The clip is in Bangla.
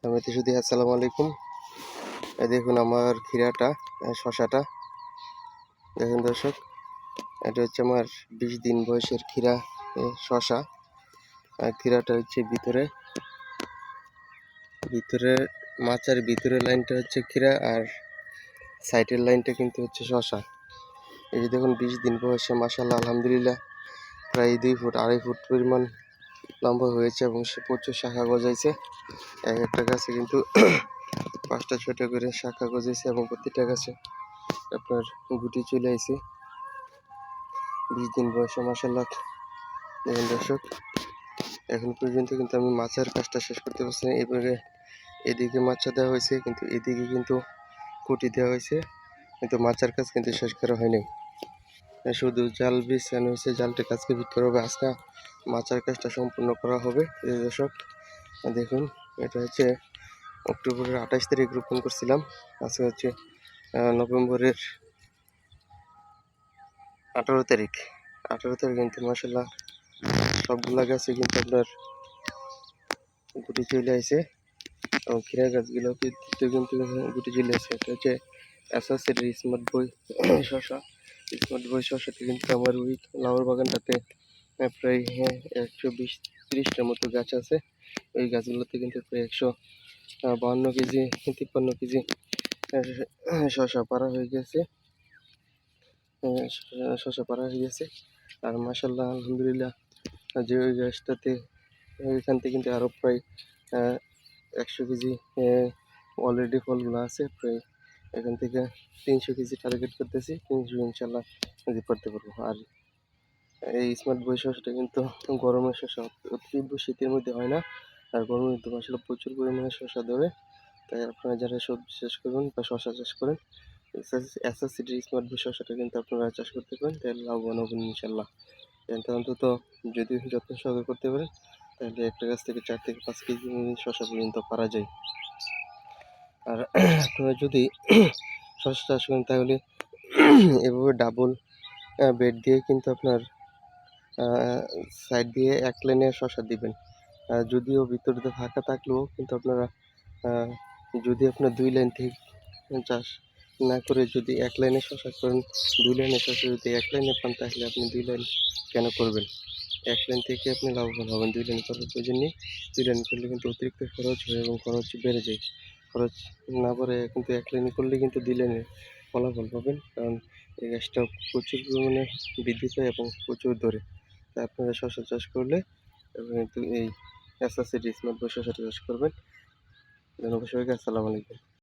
আমি তো শুধু আসসালামু আলাইকুম। এই দেখুন আমার ক্ষীরাটা, শশাটা দেখুন দর্শক, এটা হচ্ছে আমার 20 দিন বয়সের ক্ষীরা, শশা। আর ক্ষীরাটা হচ্ছে ভিতরে ভিতরে মাচার ভিতরে লাইনটা হচ্ছে ক্ষীরা, আর সাইডের লাইনটা কিন্তু হচ্ছে শশা। এই যে দেখুন 20 দিন বয়সে মাশাআল্লাহ আলহামদুলিল্লাহ প্রায় 2 ফুট 2.5 ফুট পরিমাণ লম্বা হয়েছে এবং সে প্রচুর শাখা গজাইছে। এক একটা গাছে কিন্তু 5টা 6টা করে শাখা গজাইছে এবং প্রতিটা গাছে আপনার গুটি চলে আইছে। 20 দিন বয়সে মাশাআল্লাহ দেখুন দর্শক, এখন পর্যন্ত কিন্তু আমি মাচার কাজটা শেষ করতে পারছি না। এবারে এদিকে মাচা দেওয়া হয়েছে, কিন্তু এদিকে কিন্তু কুটি দেওয়া হয়েছে, কিন্তু মাচার কাজ কিন্তু শেষ করা হয়নি। শুধু জাল বিছানো হয়েছে, জালটা কাজকে ফিট করা হবে। আজকে মাচার কাজটা সম্পূর্ণ করা হবে। এই দর্শক দেখুন, এটা হচ্ছে অক্টোবরের 28 তারিখ রোপণ করছিলাম। আজকে হচ্ছে নভেম্বরের 18 তারিখ। 18 তারিখ কিন্তু মাশাআল্লাহ সবগুলা গাছে কিন্তু আপনার গুটি চলে আসে এবং ক্ষীরা গাছগুলো কিন্তু গুটি চলে আসে। এটা হচ্ছে অ্যাসাসের স্মার্ট বই শশা। স্মার্ট বই শশাতে কিন্তু আমার ওই লাউর বাগানটাতে প্রায় 120-130টার মতো গাছ আছে। ওই গাছগুলোতে কিন্তু প্রায় 152 কেজি 53 কেজি শশা পাড়া হয়ে গেছে। শশা পাড়া হয়ে গেছে। আর মাশাআল্লাহ আলহামদুলিল্লাহ যে ওই গাছটাতে ওইখান থেকে কিন্তু আরও প্রায় 100 কেজি অলরেডি ফলগুলো আছে। প্রায় এখান থেকে 300 কেজি টার্গেট করতেছি। 300 ইনশাল্লাহ কেজি করতে পারবো। আর এই স্মার্ট বই শসাটা কিন্তু গরমের শসা, তীব্র শীতের মধ্যে হয় না। আর গরমের মধ্যে আসলে প্রচুর পরিমাণে শসা ধরে। তাই আপনারা যারা সবজি চাষ করবেন বা শসা চাষ করেন, এসএসসিটির স্মার্ট বই শসাটা কিন্তু আপনারা চাষ করতে পারেন, তাহলে লাভবান হবেন ইনশাল্লাহ। এটা অন্তত যদি যত্ন সহকারে করতে পারেন, তাহলে একটা গাছ থেকে 4 থেকে 5 কেজি শসা পর্যন্ত পারা যায়। আর আপনারা যদি শসা চাষ করেন, তাহলে এভাবে ডাবল বেড দিয়ে কিন্তু আপনার সাইড দিয়ে এক লাইনে শসা দিবেন। যদিও ভিতরে দিয়ে ফাঁকা থাকলেও কিন্তু আপনারা যদি আপনার 2 লাইন থেকে চাষ না করে যদি এক লাইনে শসা করেন, 2 লাইনে শসা যদি এক লাইনে পান, তাহলে আপনি 2 লাইন কেন করবেন? এক লাইন থেকে আপনি লাভবান হবেন। 2 লাইন করার প্রয়োজন নেই। 2 লাইন করলে কিন্তু অতিরিক্ত খরচ হয় এবং খরচ বেড়ে যায়। খরচ না বাড়ে কিন্তু এক লাইনে করলে কিন্তু 2 লাইনে ফলাফল পাবেন। কারণ এই গাছটা প্রচুর পরিমাণে বৃদ্ধি পায় এবং প্রচুর ধরে। তাই আপনারা শসা চাষ করলে কিন্তু এই এসএসসিটি স্মার্ট বই শসাটা চাষ করবেন। ধন্যবাদ সবাইকে। আসসালামু আলাইকুম।